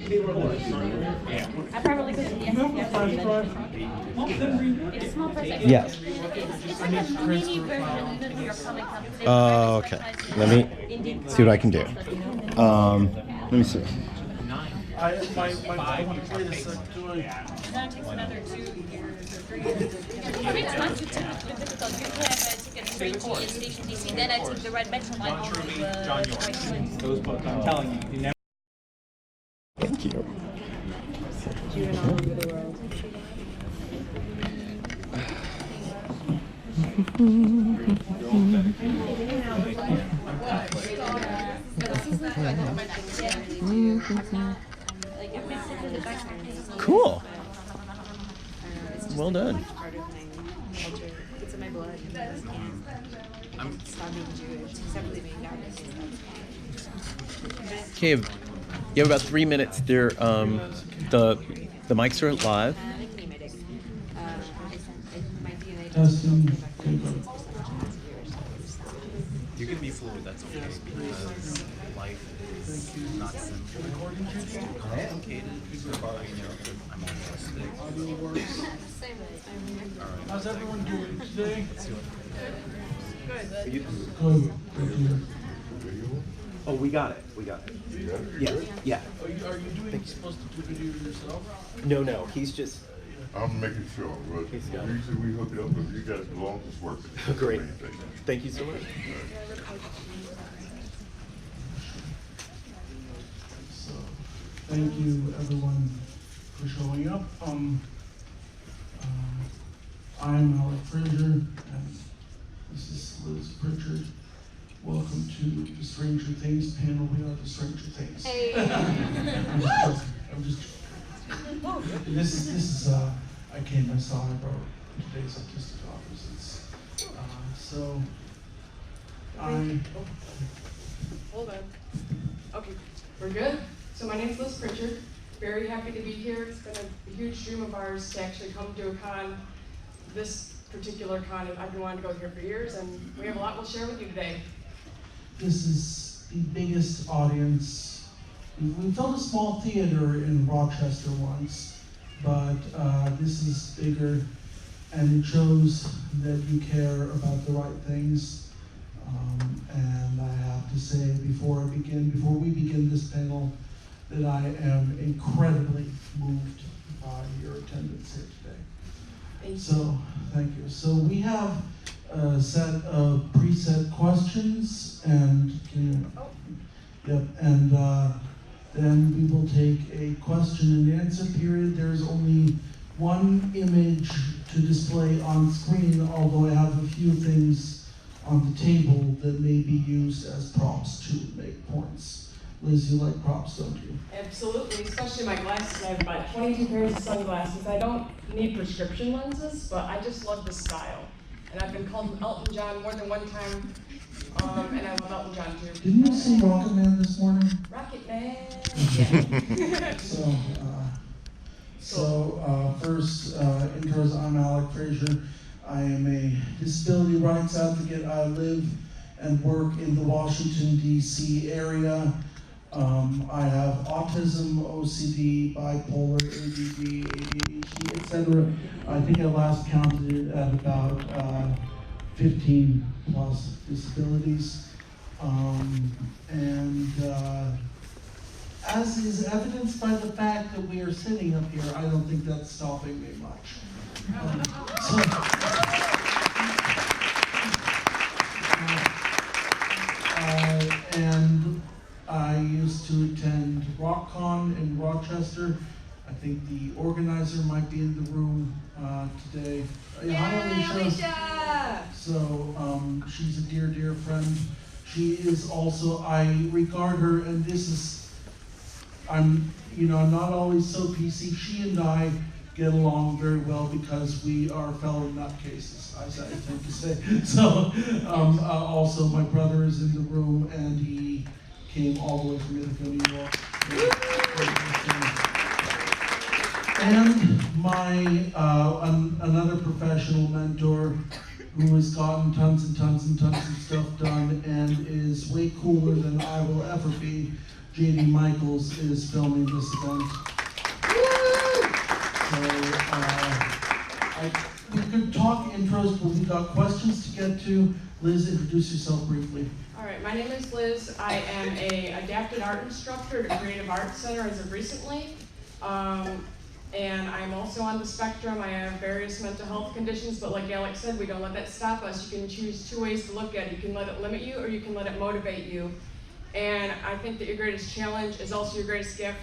I probably could do it's a small person. Yes. It's like a mini version of your comic company. Okay. Let me see what I can do. Let me see. My latest doing. That takes another 2 years or 3 years. I mean, it's not too difficult. Usually I take a train to Station DC, then I take the red metro line home to John York. Those books, I'm telling you, you never. Thank you. You and all over the world. Cool. Well done. It's in my blood. I'm stop being Jewish, except for the main guy. Okay, you have about 3 minutes. There, the mics are live. You can be fluid, that's okay, because life is not simple. It's too complicated. I'm autistic. How's everyone doing today? Good. Oh, we got it. Yeah, yeah. Are you supposed to do video yourself? No, he's just... I'm making sure, but usually we hook it up, but you guys belong to work. Great. Thank you so much. So, thank you everyone for showing up. I'm Alec Frazier, and this is Liz Pritchard. Welcome to the Stranger Things panel. We are the Stranger Things. Hey. I'm just joking. This is I saw I brought today's Autistic office. So Hold on. Okay, we're good? So my name's Liz Pritchard. Very happy to be here. It's been a huge dream of ours to actually come to a con. This particular con, I've been wanting to go here for years, and we have a lot we'll share with you today. this is the biggest audience. We filled a small theater in Rochester once, but this is bigger, and it shows that you care about the right things. And I have to say, before we begin this panel, that I am incredibly moved by your attendance here today. Thank you. So, thank you. So we have a set of preset questions, and then we will take a question and answer period. There's only one image to display on screen, although I have a few things on the table that may be used as props to make points. Liz, you like props, don't you? Absolutely, especially my glasses. I have about 22 pairs of sunglasses. I don't need prescription lenses, but I just love the style. And I've been called Elton John more than one time, and I love Elton John too. Didn't you see Rocket Man this morning? Rocket Man! Yeah. First, intros, I'm Alec Frazier. I am a disability rights advocate. I live and work in the Washington, D.C. area. I have autism, OCD, bipolar, ADD, ADHD, etc. I think I last counted it at about 15 plus disabilities. As is evidenced by the fact that we are sitting up here, I don't think that's stopping me much. And I used to attend RockCon in Rochester. I think the organizer might be in the room today. Hi, Alicia! So she's a dear, dear friend. She is also, I regard her, and this is, I'm not always so PC. She and I get along very well because we are fellow nutcases, as I tend to say. So, also my brother is in the room, and he came all the way from Ithaca, New York. And my another professional mentor who has gotten tons and tons and tons of stuff done and is way cooler than I will ever be, J.D. Michaels is filming this event. We could talk intros, but we've got questions to get to. Liz, introduce yourself briefly. All right, my name is Liz. I am an adapted art instructor at Creative Arts Center as of recently. And I'm also on the spectrum. I have various mental health conditions, but like Alec said, we don't let that stop us. You can choose two ways to look at it. You can let it limit you, or you can let it motivate you. And I think that your greatest challenge is also your greatest gift.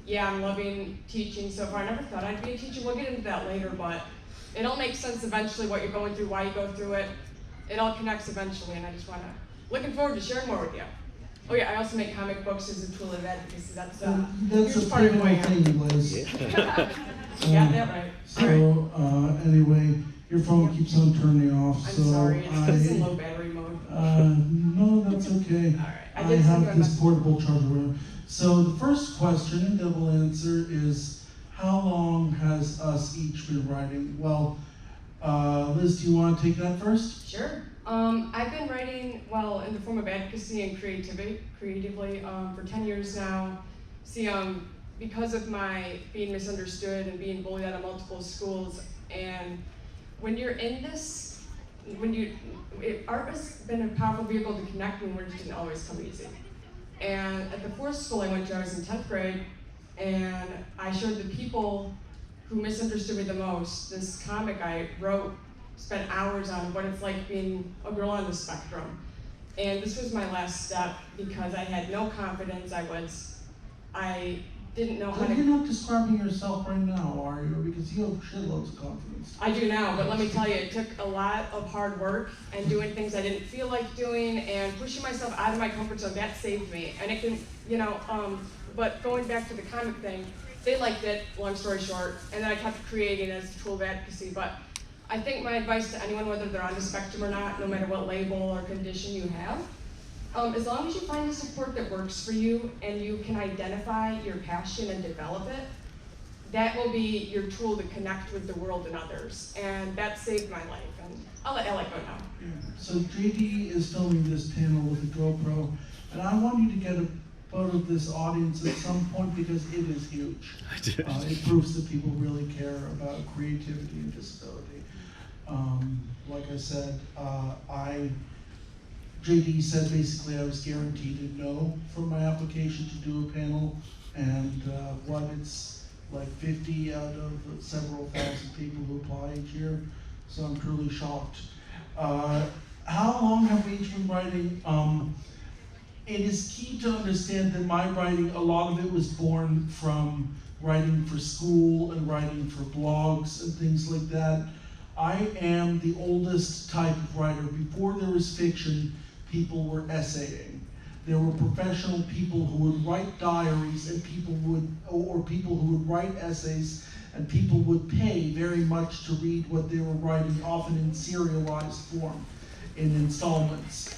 Yeah, I'm loving teaching so far. I never thought I'd be a teacher. We'll get into that later, but it all makes sense eventually, what you're going through, why you go through it. It all connects eventually, and I just want to, looking forward to sharing more with you. Oh yeah, I also make comic books as a tool of advocacy. That's a huge part of who I am. Thing, Liz. Got that right. So, anyway, your phone keeps on turning off, I'm so sorry, it's in low battery mode. no, that's okay. All right. I did have send this portable charger. So the first question that we'll answer is, how long has us each been writing? Well, Liz, do you want to take that first? Sure. I've been writing, well, in the form of advocacy and creatively for 10 years now. See, because of my being misunderstood and being bullied out of multiple schools, and when you're in this, art has been a powerful vehicle to connect when words didn't always come easy. And at the fourth school I went to, I was in 10th grade, and I showed the people who misunderstood me the most this comic I wrote, spent hours on what it's like being a girl on the spectrum. And this was my last step because I had no confidence. I didn't know how to. You're not describing yourself right now, are you? Because you have shitloads of confidence. I do now, but let me tell you, it took a lot of hard work and doing things I didn't feel like doing and pushing myself out of my comfort zone. That saved me. And it can, but going back to the comic thing, they liked it, long story short, and then I kept creating as a tool of advocacy. But I think my advice to anyone, whether they're on the spectrum or not, no matter what label or condition you have, as long as you find a support that works for you and you can identify your passion and develop it, that will be your tool to connect with the world and others. And that saved my life. And I'll let Alec go now. So JD is filming this panel with a GoPro, and I want you to get a photo of this audience at some point because it is huge. It proves that people really care about creativity and disability. Like I said, JD said basically I was guaranteed a no from my application to do a panel, and it's like 50 out of several thousand people who apply each year, so I'm truly shocked. How long have we each been writing? It is key to understand that my writing, a lot of it was born from writing for school and writing for blogs and things like that. I am the oldest type of writer. Before there was fiction, people were essaying. There were professional people who would write diaries, and people who would write essays, and people would pay very much to read what they were writing, often in serialized form, in installments.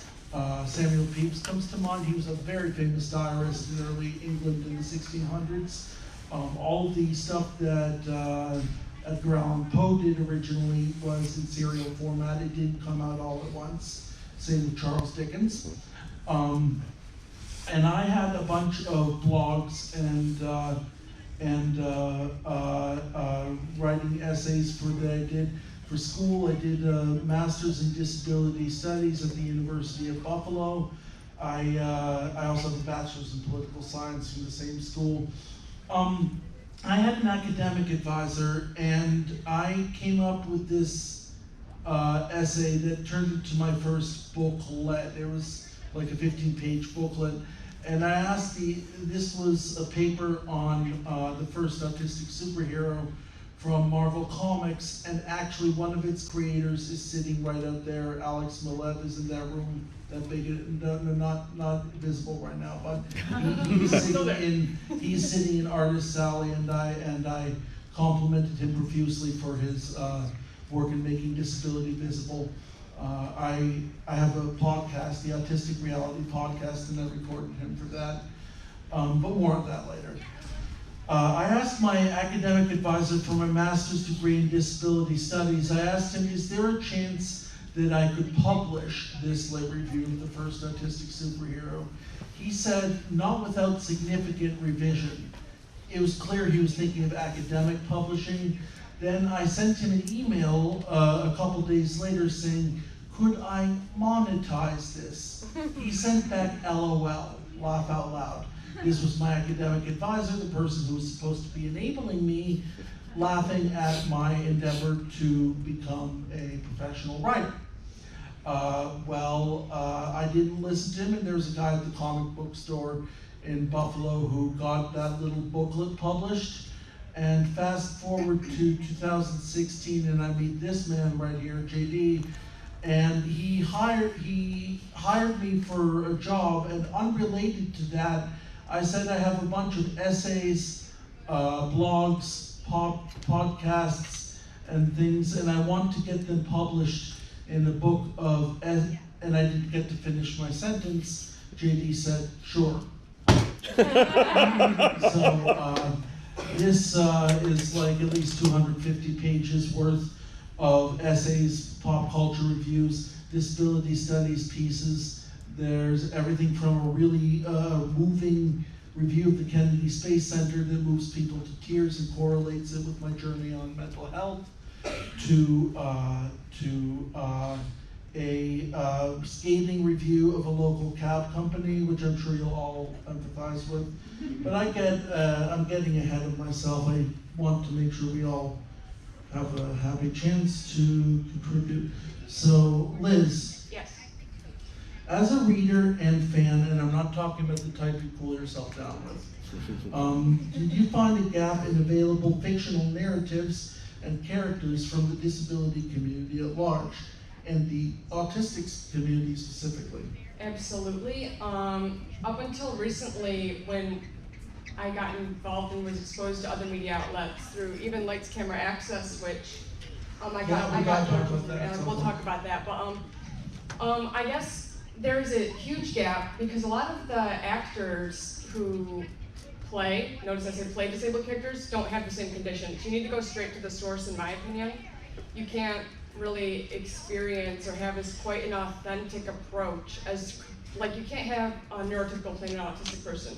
Samuel Pepys comes to mind. He was a very famous diarist in early England in the 1600s. All of the stuff that Edgar Allan Poe did originally was in serial format. It didn't come out all at once. Same with Charles Dickens. And I had a bunch of blogs and writing essays that I did. For school, I did a master's in disability studies at the University of Buffalo. I also have a bachelor's in political science from the same school. I had an academic advisor, and I came up with this essay that turned into my first booklet. It was like a 15-page booklet. And I asked this was a paper on the first autistic superhero from Marvel Comics, and actually one of its creators is sitting right out there. Alex Millett is in that room, that big, not visible right now, but he's sitting in Artist Alley, and I complimented him profusely for his work in making disability visible. I have a podcast, the Autistic Reality Podcast, and I recorded him for that, but more on that later. I asked my academic advisor for my master's degree in disability studies, I asked him, is there a chance that I could publish this lit review of the first autistic superhero. He said, not without significant revision. It was clear he was thinking of academic publishing. Then I sent him an email a couple days later saying, could I monetize this? He sent back LOL, laugh out loud. This was my academic advisor, the person who was supposed to be enabling me, laughing at my endeavor to become a professional writer. I didn't listen to him, and there was a guy at the comic book store in Buffalo who got that little booklet published. And fast forward to 2016, and I meet this man right here, JD, and he hired me for a job, and unrelated to that, I said I have a bunch of essays, blogs, podcasts, and things, and I want to get them published in a book of, and I didn't get to finish my sentence. JD said, sure. This is like at least 250 pages worth of essays, pop culture reviews, disability studies pieces. There's everything from a really moving review of the Kennedy Space Center that moves people to tears and correlates it with my journey on mental health, to a scathing review of a local cab company, which I'm sure you'll all empathize with. But I'm getting ahead of myself. I want to make sure we all have a happy chance to contribute. So, Liz. Yes. As a reader and fan, and I'm not talking about the type you cool yourself down with, did you find a gap in available fictional narratives and characters from the disability community at large, and the autistic community specifically? Absolutely. Up until recently, when I got involved and was exposed to other media outlets through even Lights Camera Access, which I got we'll talk about that. But I guess there's a huge gap because a lot of the actors who play, notice I said play disabled characters, don't have the same conditions. You need to go straight to the source, in my opinion. You can't really experience or have quite an authentic approach as, like, you can't have a neurotypical playing an autistic person.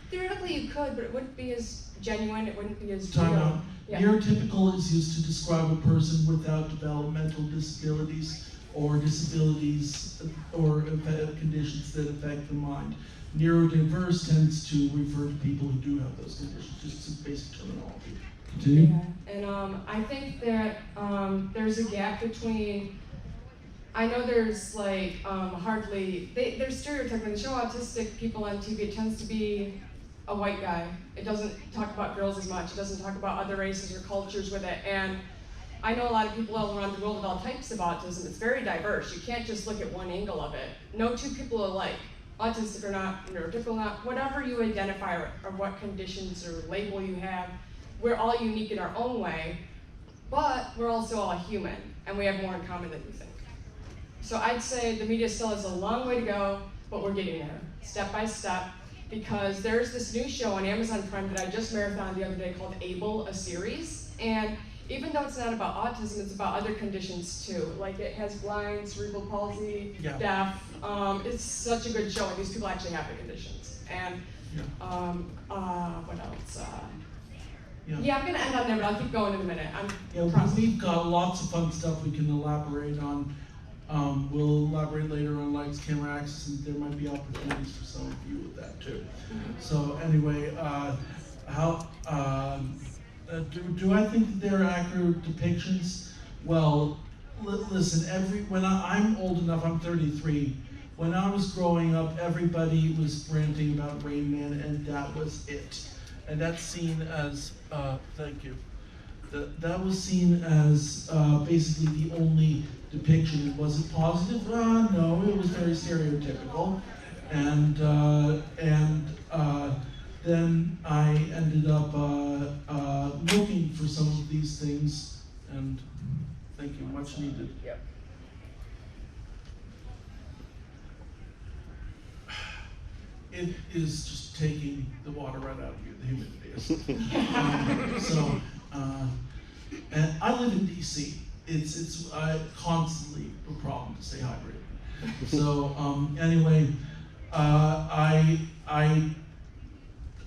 Theoretically you could, but it wouldn't be as genuine, it wouldn't be as Time real. out. Yeah. Neurotypical is used to describe a person without developmental disabilities or disabilities or conditions that affect the mind. Neurodiverse tends to refer to people who do have those conditions, just some basic terminology. Continue. Yeah. And I think that there's a gap between, I know there's like there's stereotyping. When they show autistic people on TV, it tends to be a white guy. It doesn't talk about girls as much. It doesn't talk about other races or cultures with it. And I know a lot of people all around the world with all types of autism. It's very diverse. You can't just look at one angle of it. No two people are alike. Autistic or not, neurotypical or not, whatever you identify or what conditions or label you have, we're all unique in our own way, but we're also all human, and we have more in common than you think. So I'd say the media still has a long way to go, but we're getting there, step by step, because there's this new show on Amazon Prime that I just marathoned the other day called Able, a series, and even though it's not about autism, it's about other conditions too. Like it has blind, cerebral palsy, deaf. It's such a good show, and these people actually have the conditions. And what else? Yeah, I'm gonna end on there, but I'll keep going in a minute. We've got lots of fun stuff we can elaborate on. We'll elaborate later on Lights, Camera, Access, and there might be opportunities for some of you with that too. So anyway, do I think that they're accurate depictions? Well, listen, when I'm old enough, I'm 33. When I was growing up, everybody was ranting about Rain Man, and that was it. And that's seen as, thank you. That was seen as basically the only depiction. Was it positive? No, it was very stereotypical. And then I ended up looking for some of these things, and thank you, much needed. Yep. It is just taking the water right out of you, the humidity is. And I live in DC. it's constantly a problem to stay hydrated. So anyway, I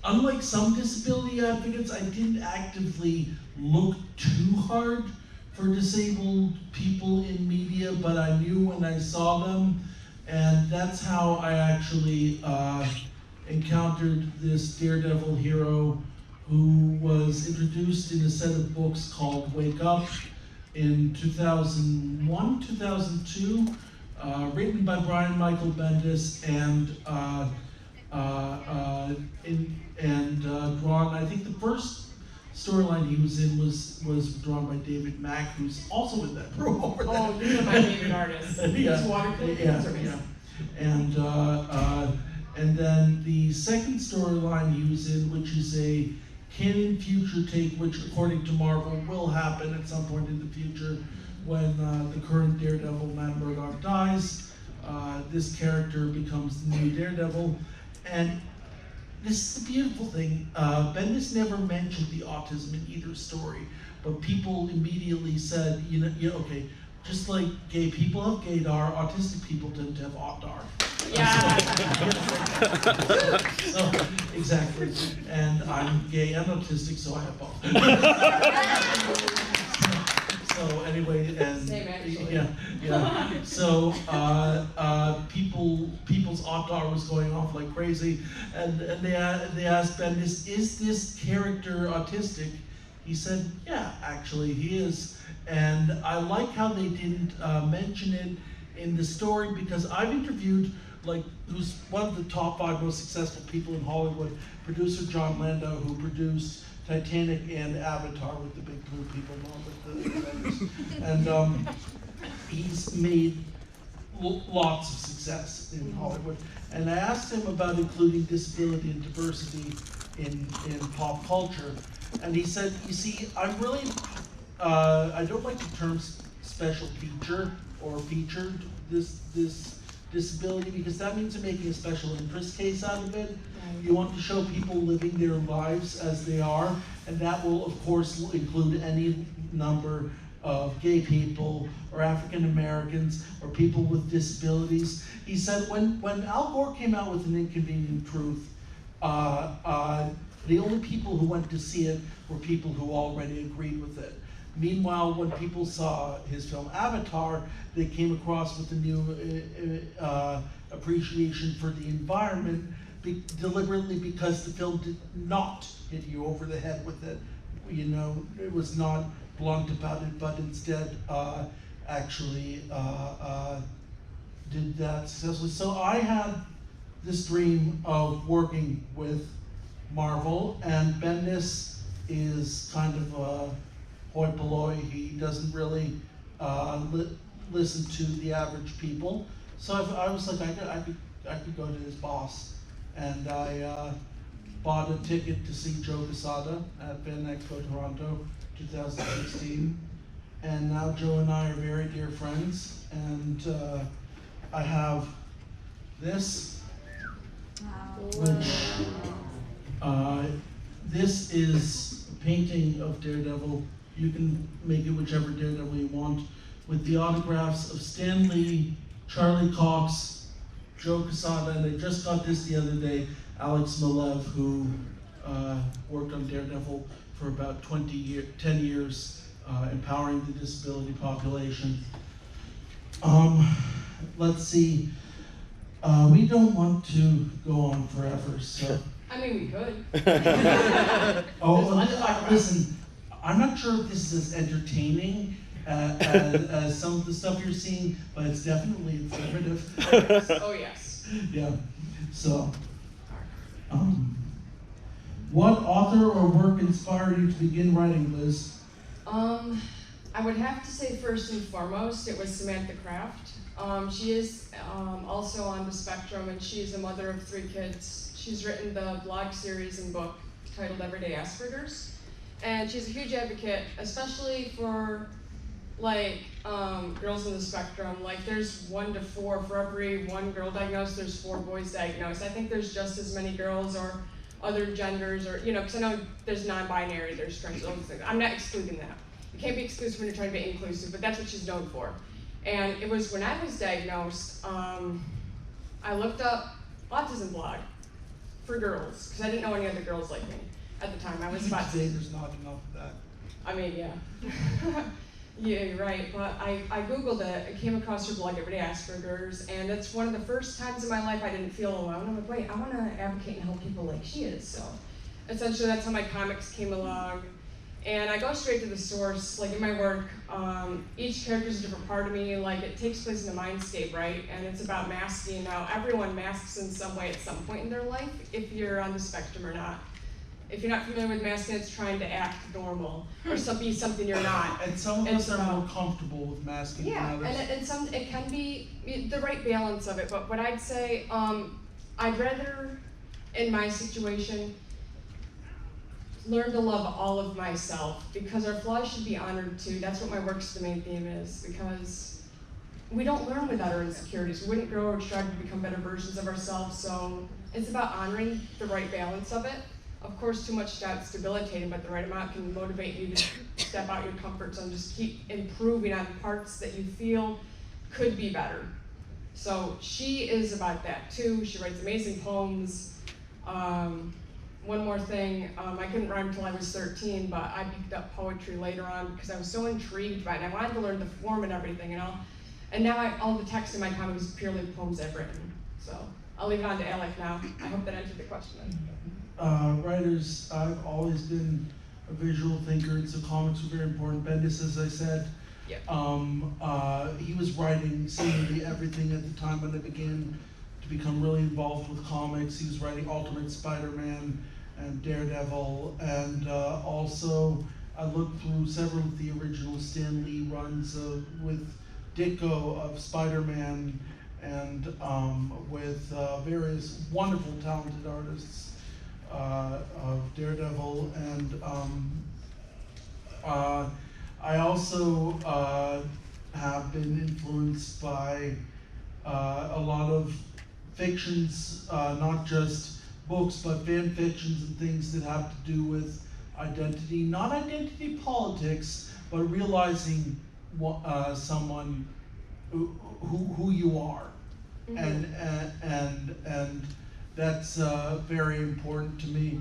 unlike some disability advocates, I didn't actively look too hard for disabled people in media, but I knew when I saw them, and that's how I actually encountered this daredevil hero who was introduced in a set of books called Wake Up in 2001, 2002, written by Brian Michael Bendis and drawn. I think the first storyline he was in was drawn by David Mack, who's also in that room over there. Oh, he's my favorite artist. Yeah. His watercolor paintings are amazing. And then the second storyline he was in, which is a canon future take, which according to Marvel will happen at some point in the future when the current Daredevil, Matt Murdock, dies. This character becomes the new Daredevil. And this is the beautiful thing. Bendis never mentioned the autism in either story, but people immediately said, okay, just like gay people have gaydar, autistic people tend to have autdar. Yeah. So, exactly. And I'm gay and autistic, so I have both. So anyway, and Same, actually. yeah. So people's autdar was going off like crazy, and they asked Bendis, "Is this character autistic?" He said, "Yeah, actually he is." And I like how they didn't mention it in the story, because I've interviewed who's one of the top 5 most successful people in Hollywood, producer John Landau, who produced Titanic and Avatar with the big blue people, not with the feathers. And he's made lots of success in Hollywood. And I asked him about including disability and diversity in pop culture. And he said, you see, I'm really, I don't like the term special feature or featured this disability, because that means you're making a special interest case out of it. You want to show people living their lives as they are, and that will, of course, include any number of gay people or African Americans or people with disabilities. He said when Al Gore came out with An Inconvenient Truth, the only people who went to see it were people who already agreed with it. Meanwhile, when people saw his film Avatar, they came across with a new appreciation for the environment, deliberately because the film did not hit you over the head with it. It was not blunt about it, but instead actually did that successfully. So I had this dream of working with Marvel, and Bendis is kind of a hoi polloi. He doesn't really listen to the average people. So I was like, I could go to his boss. And I bought a ticket to see Joe Quesada at Fan Expo Toronto 2016. And now Joe and I are very dear friends. And I have this, which this is a painting of Daredevil. You can make it whichever Daredevil you want, with the autographs of Stan Lee, Charlie Cox, Joe Quesada, and I just got this the other day, Alex Malev, who worked on Daredevil for about 10 years, empowering the disability population. Let's see, we don't want to go on forever, so. I mean, we could. Listen, I'm not sure if this is as entertaining as some of the stuff you're seeing, but it's definitely informative. Oh, yes. Yeah. So, what author or work inspired you to begin writing, Liz? I would have to say first and foremost, it was Samantha Kraft. She is also on the spectrum, and she is a mother of 3 kids. She's written the blog series and book titled Everyday Asperger's. And she's a huge advocate, especially for girls on the spectrum. There's 1 to 4, for every 1 girl diagnosed, there's 4 boys diagnosed. I think there's just as many girls or other genders, or, because I know there's non-binary, there's trans, those things. I'm not excluding that. You can't be exclusive when you're trying to be inclusive, but that's what she's known for. And it was when I was diagnosed, I looked up autism blog for girls, because I didn't know any other girls like me at the time. I was about Today there's not enough of that. I mean, yeah. Yeah, you're right. But I Googled it. I came across her blog, Everyday Asperger's, and it's one of the first times in my life I didn't feel alone. I'm like, wait, I want to advocate and help people like she is. So essentially that's how my comics came along. And I go straight to the source. Like in my work, each character is a different part of me. Like it takes place in the mindscape, right? And it's about masking. Now, everyone masks in some way at some point in their life, if you're on the spectrum or not. If you're not familiar with masking, it's trying to act normal or be something you're not. And some of us are more comfortable with masking Yeah, than others. and some it can be the right balance of it. But what I'd say, I'd rather, in my situation, learn to love all of myself, because our flaws should be honored too. That's what my work's the main theme is, because we don't learn without our insecurities. We wouldn't grow or strive to become better versions of ourselves. So it's about honoring the right balance of it. Of course, too much that's debilitating, but the right amount can motivate you to step out your comfort zone, just keep improving on parts that you feel could be better. So she is about that too. She writes amazing poems. One more thing, I couldn't rhyme until I was 13, but I picked up poetry later on because I was so intrigued by it, and I wanted to learn the form and everything, you know? And now all the text in my comics is purely poems I've written. So I'll leave it on to Alec now. I hope that answered the question. Writers, I've always been a visual thinker, and so comics were very important. Bendis, as I said, Yep. he was writing seemingly everything at the time when I began to become really involved with comics. He was writing Ultimate Spider-Man and Daredevil, and also I looked through several of the original Stan Lee runs with Ditko of Spider-Man, and with various wonderful, talented artists of Daredevil, and I also have been influenced by a lot of fictions, not just books, but fan fictions and things that have to do with identity, not identity politics, but realizing someone who you are, and that's very important to me.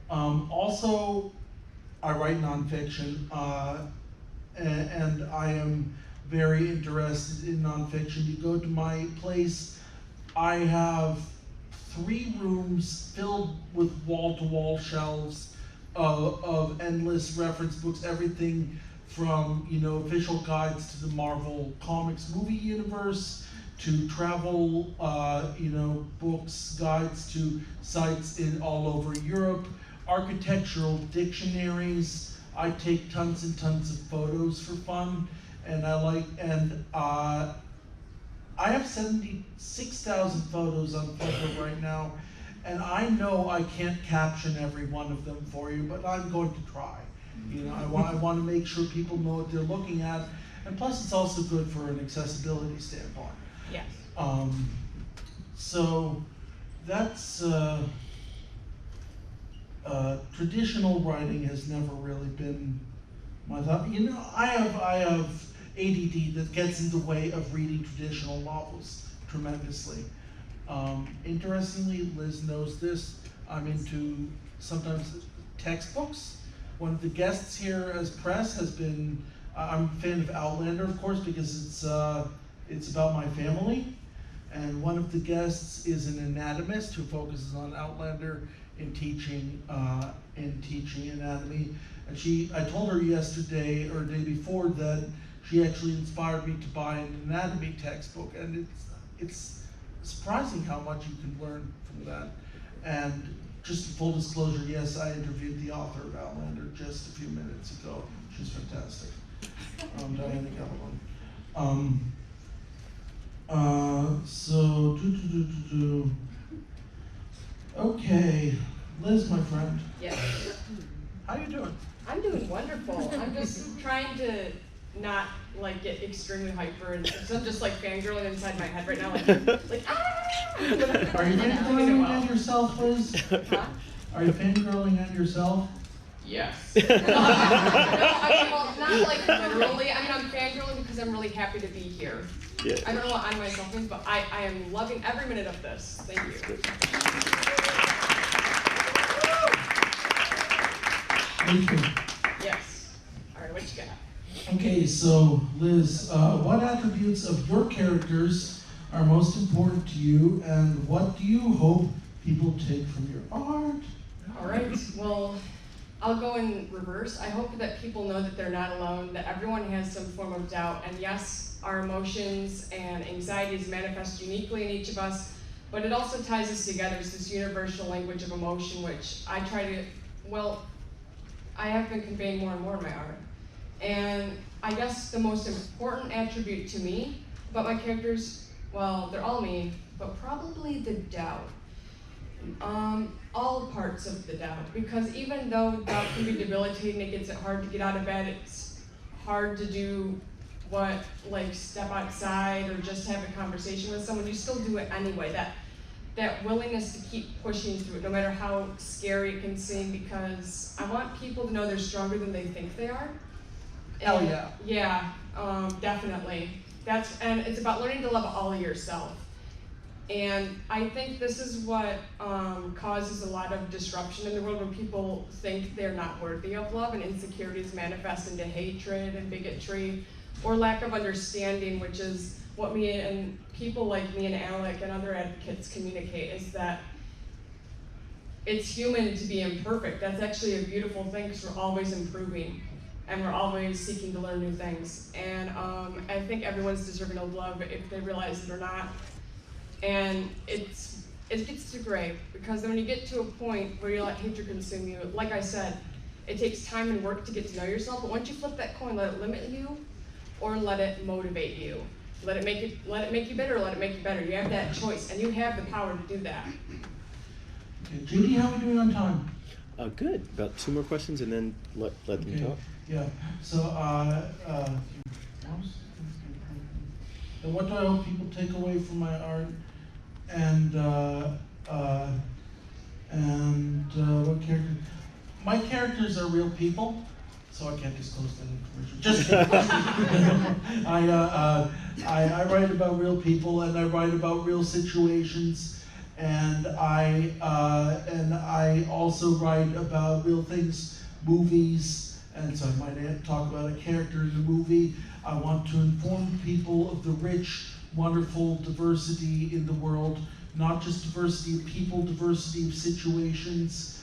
Also, I write nonfiction, and I am very interested in nonfiction. You go to my place, I have 3 rooms filled with wall-to-wall shelves of endless reference books, everything from, you know, official guides to the Marvel Comics movie universe, to travel, you know, books, guides to sites all over Europe, architectural dictionaries. I take tons and tons of photos for fun, and I have 76,000 photos on Flickr right now, and I know I can't caption every one of them for you, but I'm going to try. You know, I want to make sure people know what they're looking at, and plus it's also good for an accessibility standpoint. Yes. So that's traditional writing has never really been my thought. You know, I have ADD that gets in the way of reading traditional novels tremendously. Interestingly, Liz knows this, I'm into sometimes textbooks. One of the guests here as press has been, I'm a fan of Outlander, of course, because it's about my family. And one of the guests is an anatomist who focuses on Outlander in teaching anatomy. And I told her yesterday or day before that she actually inspired me to buy an anatomy textbook, and it's surprising how much you can learn from that. And just full disclosure, yes, I interviewed the author of Outlander just a few minutes ago. She's fantastic, Diana Gallagher. Okay, Liz, my friend. Yes. How you doing? I'm doing wonderful. I'm just trying to not like get extremely hyper, and so I'm just like fangirling inside my head right now, like ah! Are you fangirling at yourself, Liz? Huh? Are you fangirling at yourself? Yes. No, well, not like literally. I mean, I'm fangirling because I'm really happy to be here. Yeah. I don't know what I myself means, but I am loving every minute of this. Thank you. Thank you. Yes. All right, what you got? Okay, so Liz, what attributes of your characters are most important to you, and what do you hope people take from your art? All right. Well, I'll go in reverse. I hope that people know that they're not alone, that everyone has some form of doubt, and yes, our emotions and anxieties manifest uniquely in each of us, but it also ties us together. It's this universal language of emotion, which I try to, well, I have been conveying more and more in my art. And I guess the most important attribute to me about my characters, well, they're all me, but probably the doubt. All parts of the doubt, because even though doubt can be debilitating, it gets it hard to get out of bed, it's hard to do what, like step outside or just have a conversation with someone, you still do it anyway. That willingness to keep pushing through it, no matter how scary it can seem, because I want people to know they're stronger than they think they are. Hell yeah. Yeah, definitely. And it's about learning to love all of yourself. And I think this is what causes a lot of disruption in the world when people think they're not worthy of love, and insecurities manifest into hatred and bigotry or lack of understanding, which is what me and people like me and Alec and other advocates communicate, is that it's human to be imperfect. That's actually a beautiful thing, because we're always improving and we're always seeking to learn new things. And I think everyone's deserving of love if they realize it or not. And it gets to grave, because then when you get to a point where you let hatred consume you, like I said, it takes time and work to get to know yourself, but once you flip that coin, let it limit you or let it motivate you. Let it make you bitter or let it make you better. You have that choice, and you have the power to do that. Okay, JD, how are we doing on time? Good. About 2 more questions and then let them talk. Yeah, so, and what do I hope people take away from my art? And what character? My characters are real people, so I can't disclose that information. Just kidding. I write about real people, and I write about real situations, and I also write about real things, movies, and so I might talk about a character in the movie. I want to inform people of the rich, wonderful diversity in the world, not just diversity of people, diversity of situations.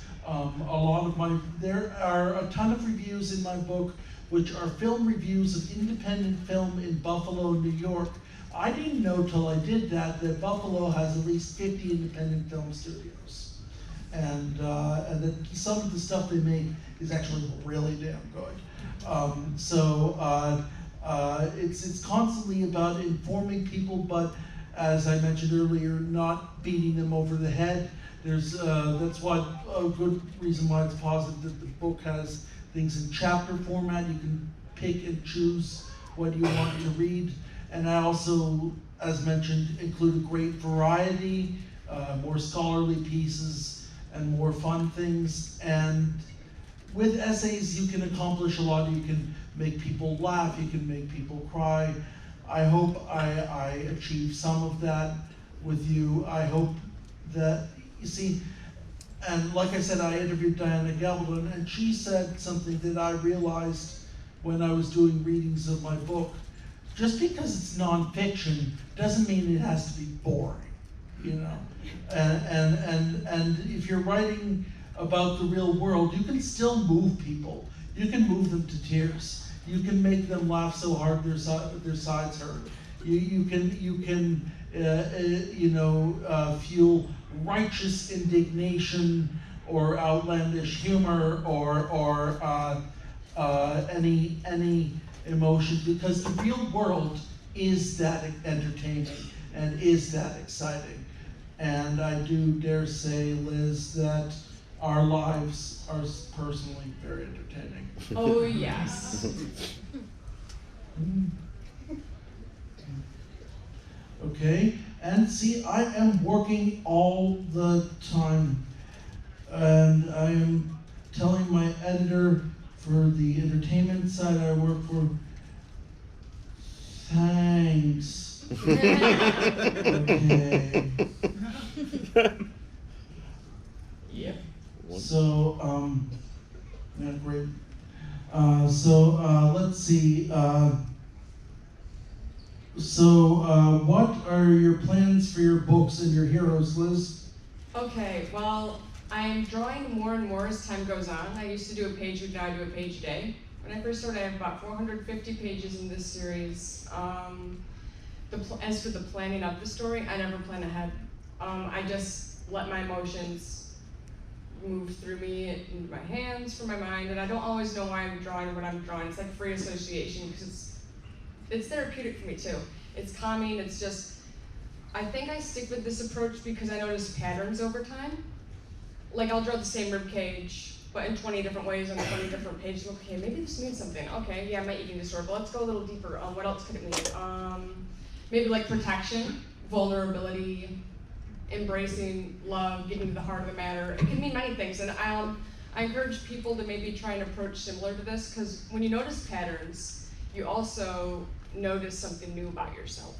There are a ton of reviews in my book, which are film reviews of independent film in Buffalo, New York. I didn't know till I did that Buffalo has at least 50 independent film studios. And that some of the stuff they make is actually really damn good. It's constantly about informing people, but as I mentioned earlier, not beating them over the head. That's why a good reason why it's positive that the book has things in chapter format. You can pick and choose what you want to read. And I also, as mentioned, include a great variety, more scholarly pieces and more fun things. And with essays, you can accomplish a lot. You can make people laugh, you can make people cry. I hope I achieve some of that with you. I hope that, you see, and like I said, I interviewed Diana Gabaldon, and she said something that I realized when I was doing readings of my book. Just because it's nonfiction doesn't mean it has to be boring, you know? And if you're writing about the real world, you can still move people. You can move them to tears. You can make them laugh so hard their sides hurt. You can fuel righteous indignation or outlandish humor or any emotion, because the real world is that entertaining and is that exciting. And I do dare say, Liz, that our lives are personally very entertaining. Oh, yes. Okay, and see, I am working all the time, and I am telling my editor for the entertainment side I work for, thanks. Okay. Yeah. So, yeah, great. Let's see. What are your plans for your books and your heroes, Liz? Okay, well, I'm drawing more and more as time goes on. I used to do a page a week, now I do a page a day. When I first started, I have about 450 pages in this series. As for the planning of the story, I never plan ahead. I just let my emotions move through me, into my hands, from my mind, and I don't always know why I'm drawing or what I'm drawing. It's like free association, because it's therapeutic for me too. It's calming, it's just, I think I stick with this approach because I notice patterns over time. Like I'll draw the same rib cage, but in 20 different ways on 20 different pages. Okay, maybe this means something. Okay, yeah, my eating disorder, but let's go a little deeper. What else could it mean? Maybe like protection, vulnerability, embracing love, getting to the heart of the matter. It can mean many things, and I encourage people to maybe try and approach similar to this, because when you notice patterns, you also notice something new about yourself.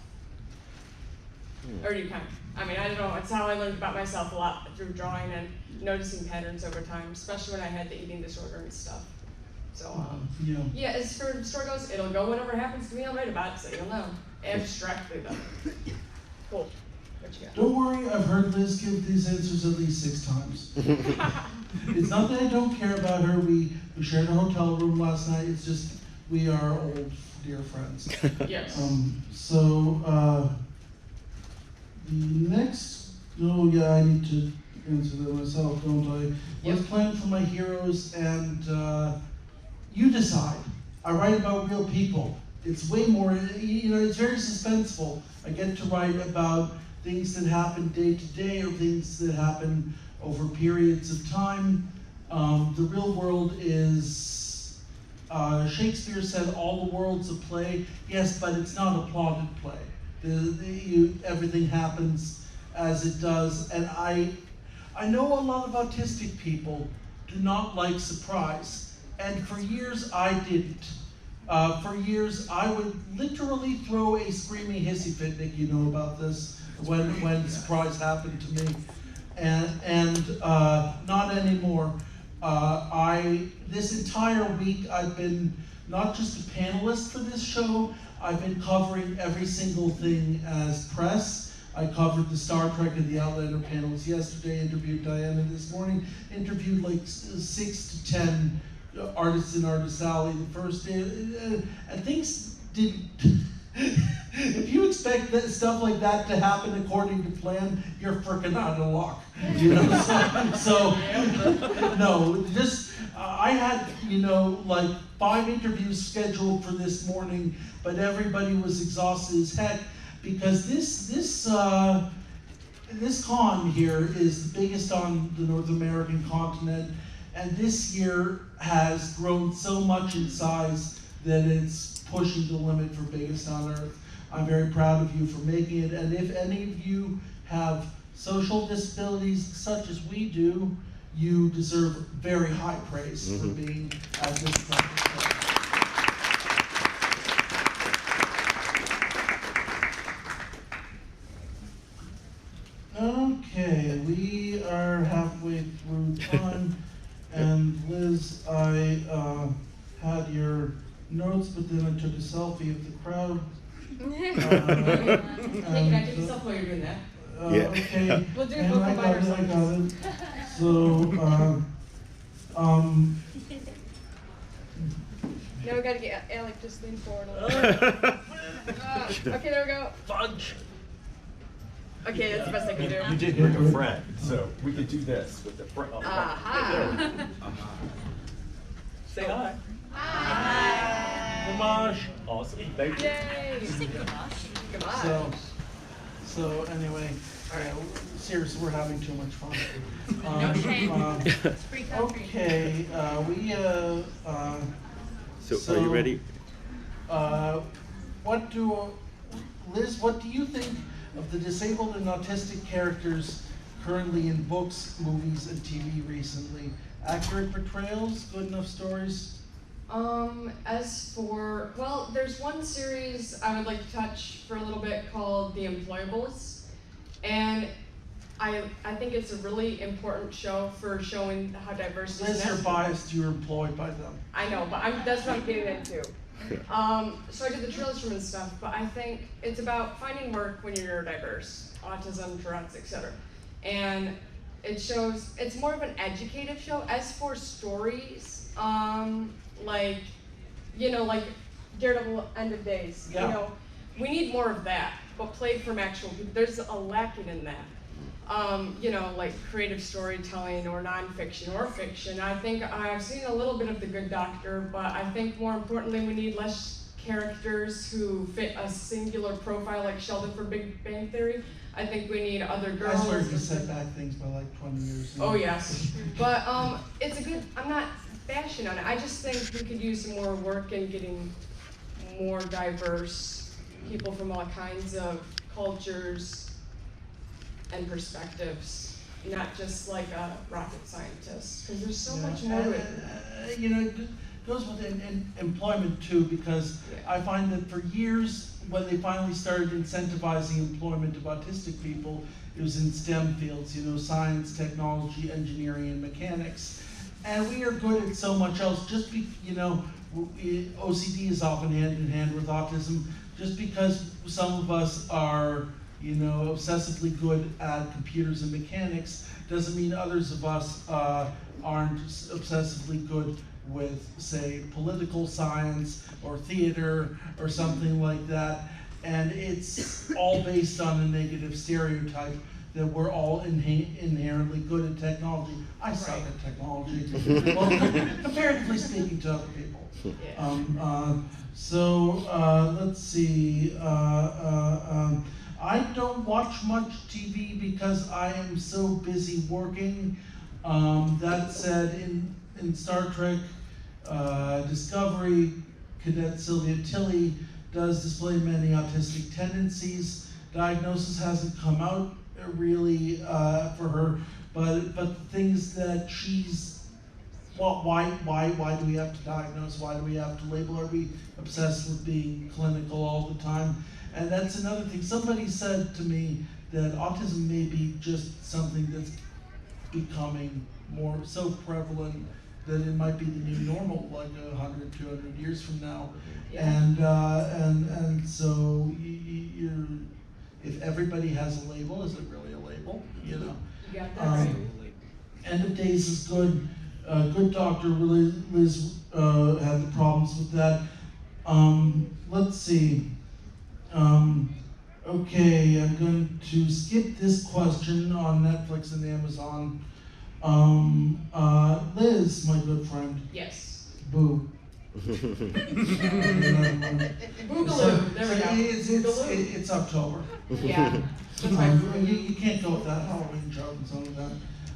Or you can. I mean, I don't know, it's how I learned about myself a lot through drawing and noticing patterns over time, especially when I had the eating disorder and stuff. So, yeah, as for the story goes, it'll go whatever happens to me, I'll write about it, so you'll know. Abstractly, though. Cool. What you got? Don't worry, I've heard Liz give these answers at least 6 times. It's not that I don't care about her. We shared a hotel room last night. It's just we are old, dear friends. Yes. The next, I need to answer that myself, don't I? What's planned for my heroes, and you decide. I write about real people. It's way more, it's very suspenseful. I get to write about things that happen day to day or things that happen over periods of time. The real world is, Shakespeare said all the world's a play. Yes, but it's not a plotted play. Everything happens as it does. And I know a lot of autistic people do not like surprise. And for years I didn't. For years I would literally throw a screaming hissy fit, Nick, you know about this, when surprise happened to me. And not anymore. This entire week I've been not just a panelist for this show, I've been covering every single thing as press. I covered the Star Trek and the Outlander panels yesterday, interviewed Diana this morning, interviewed like 6 to 10 artists in Artist Alley the first day, and things didn't. If you expect stuff like that to happen according to plan, you're freaking out of luck. No, just I had like 5 interviews scheduled for this morning, but everybody was exhausted as heck because this con here is the biggest on the North American continent, and this year has grown so much in size that it's pushing the limit for biggest on Earth. I'm very proud of you for making it, and if any of you have social disabilities such as we do, you deserve very high praise for being at this level. Okay, we are halfway through time, and Liz, I had your notes, but then I took a selfie of the crowd. Hey, can I take a selfie while you're doing that? Okay. We'll do And both I got it. So, now we gotta get Alec, just lean forward a little bit. Okay, there we go. Fudge. Okay, that's the best I can do. You did bring a friend, so we could do this with the friend. Oh, Aha. Say hi. Hi. Homage. Awesome. Thank you. Yay. Goodbye. So anyway, seriously, we're having too much fun. It's free country. Okay, So are you ready? Liz, what do you think of the disabled and autistic characters currently in books, movies, and TV recently? accurate portrayals, good enough stories? As for, well, there's one series I would like to touch for a little bit called The Employables. And I think it's a really important show for showing how diverse Liz, you're biased, you're employed by them. I know, but that's what I'm getting into. So I did the trailers from and stuff, but I think it's about finding work when you're neurodiverse, autism, Tourette's, etc. And it shows, it's more of an educative show. As for stories, like, you know, like Daredevil End of Days, Yeah. you know, we need more of that, but played from actual people. There's a lacking in that. You know, like creative storytelling or nonfiction or fiction. I think I've seen a little bit of The Good Doctor, but I think more importantly we need less characters who fit a singular profile like Sheldon for Big Bang Theory. I think we need other girls. I swear you set back things by like 20 years. Oh yes, but it's a good, I'm not bashing on it. I just think we could use some more work in getting more diverse people from all kinds of cultures and perspectives, not just like a rocket scientist, because there's so much more to it. You know, it goes with employment too, because I find that for years, when they finally started incentivizing employment of autistic people, it was in STEM fields, you know, science, technology, engineering, and mechanics. And we are good at so much else. Just you know, OCD is often hand in hand with autism. Just because some of us are, you know, obsessively good at computers and mechanics doesn't mean others of us aren't obsessively good with, say, political science or theater or something like that. And it's all based on a negative stereotype that we're all inherently good at technology. I suck at technology, well, comparatively speaking to other people. Let's see. I don't watch much TV because I am so busy working. That said, in Star Trek Discovery, Cadet Sylvia Tilly does display many autistic tendencies. Diagnosis hasn't come out really for her, but the things that she's, well, why do we have to diagnose? Why do we have to label? Are we obsessed with being clinical all the time? And that's another thing. Somebody said to me that autism may be just something that's becoming more so prevalent that it might be the new normal, like 100, 200 years from now. And so if everybody has a label, is it really a label? You know. You got that right. End of Days is good. Good Doctor, really, Liz had the problems with that. Let's see. Okay, I'm going to skip this question on Netflix and Amazon. Liz, my good friend. Yes. Boo. Boogaloo. There we go. It's October. Yeah. That's my You can't go with that Halloween joke and some of that.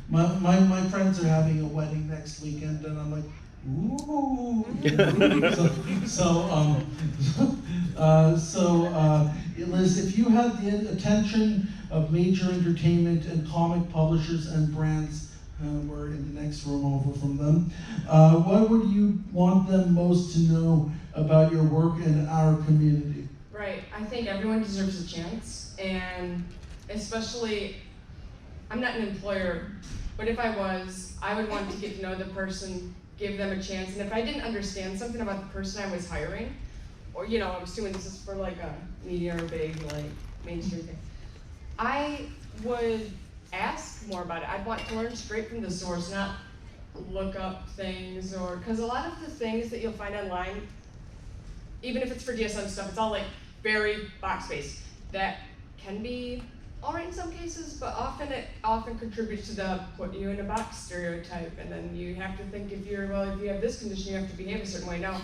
My friends are having a wedding next weekend, and I'm like, ooh. Liz, if you had the attention of major entertainment and comic publishers and brands, we're in the next room over from them, what would you want them most to know about your work and our community? Right. I think everyone deserves a chance, and especially, I'm not an employer, but if I was, I would want to get to know the person, give them a chance, and if I didn't understand something about the person I was hiring, or, you know, I'm assuming this is for like a media or big, like, mainstream thing, I would ask more about it. I'd want to learn straight from the source, not look up things, or, because a lot of the things that you'll find online, even if it's for DSM stuff, it's all like very box-based. That can be all right in some cases, but it often contributes to the put you in a box stereotype, and then you have to think if you have this condition, you have to behave a certain way. No,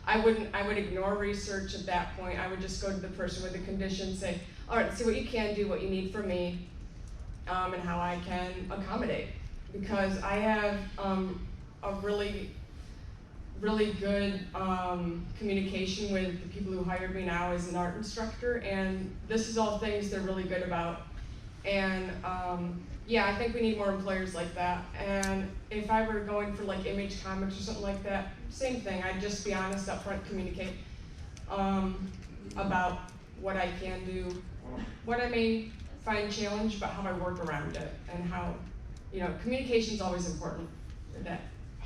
I would ignore research at that point. I would just go to the person with the condition and say, all right, see what you can do, what you need from me, and how I can accommodate. Because I have a really good communication with the people who hired me now as an art instructor, and this is all things they're really good about. And yeah, I think we need more employers like that. And if I were going for like Image Comics or something like that, same thing. I'd just be honest up front, communicate about what I can do, what I may find challenge, but how I work around it, and how, you know, communication's always important for that.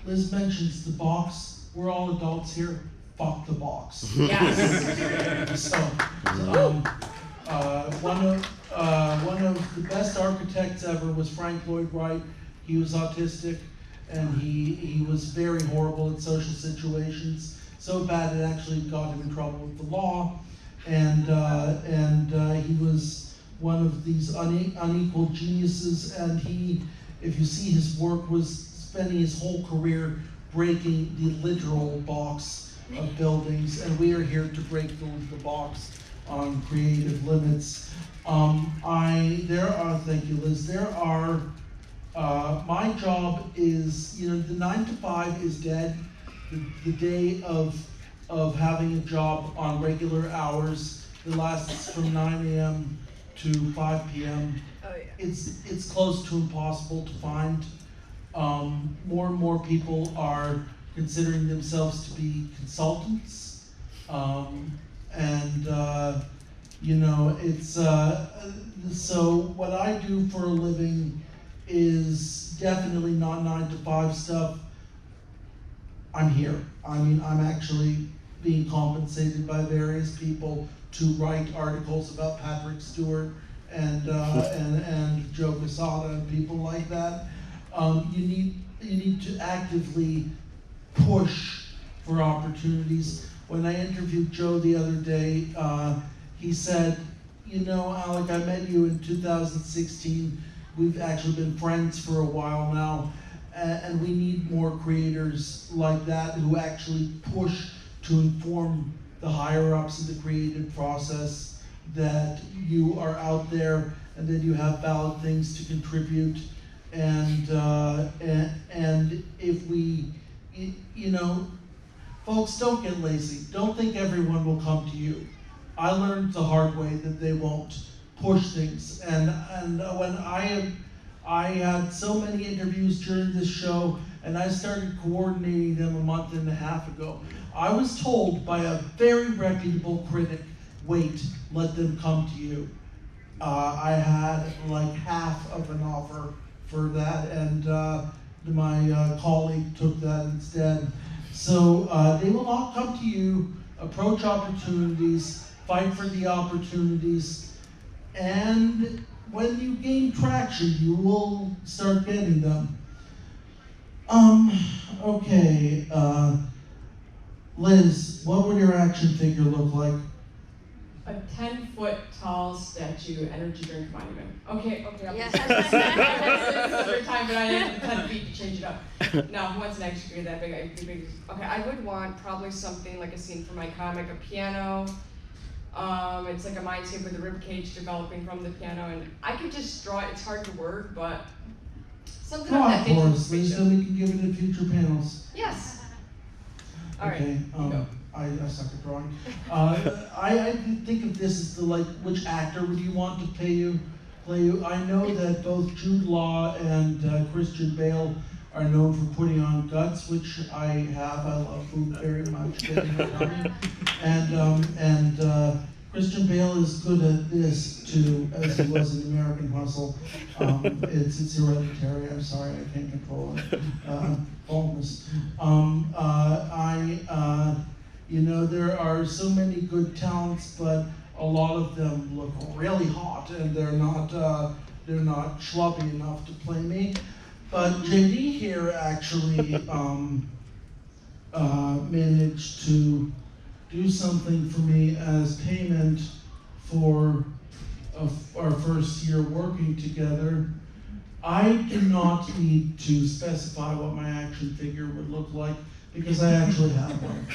Liz mentions the box. We're all adults here. Fuck the box. Yes. So, one of the best architects ever was Frank Lloyd Wright. He was autistic, and he was very horrible at social situations. So bad it actually got him in trouble with the law, and he was one of these unequal geniuses. And he, if you see his work, was spending his whole career breaking the literal box of buildings, and we are here to break the box on creative limits. Thank you, Liz. My job is, you know, the 9 to 5 is dead. The day of having a job on regular hours that lasts from 9 a.m. to 5 p.m. Oh yeah. It's close to impossible to find. More and more people are considering themselves to be consultants, you know, it's so what I do for a living is definitely not 9 to 5 stuff. I'm here. I mean, I'm actually being compensated by various people to write articles about Patrick Stewart and Joe Quesada and people like that. You need to actively push for opportunities. When I interviewed Joe the other day, he said, you know, Alec, I met you in 2016. We've actually been friends for a while now, and we need more creators like that who actually push to inform the higher-ups in the creative process that you are out there and that you have valid things to contribute. And if we, you know, folks, don't get lazy. Don't think everyone will come to you. I learned the hard way that they won't push things. And when I had so many interviews during this show, and I started coordinating them a month and a half ago, I was told by a very reputable critic, wait, let them come to you. I had like half of an offer for that, and my colleague took that instead. So they will not come to you, approach opportunities, fight for the opportunities, and when you gain traction, you will start getting them. Okay, Liz, what would your action figure look like? A 10-foot tall statue, energy drink monument. Okay. Yeah. Every time, but I had 10 feet to change it up. No, who wants an action figure that big? I'd be big. Okay, I would want probably something like a scene from my comic, a piano. It's like a mindscape with a rib cage developing from the piano, and I could just draw it. It's hard to word, but something of that nature. Of course, Liz, so we can give it in future panels. Yes. All right. Okay. Go. I suck at drawing. I think of this as the, like, which actor would you want to play you? I know that both Jude Law and Christian Bale are known for putting on guts, which I have. I love food very much. And Christian Bale is good at this too, as he was in American Hustle. It's hereditary. I'm sorry, I can't control it. Baldness. You know, there are so many good talents, but a lot of them look really hot, and they're not schluppy enough to play me. But JD here actually managed to do something for me as payment for our first year working together. I do not need to specify what my action figure would look like, because I actually have one.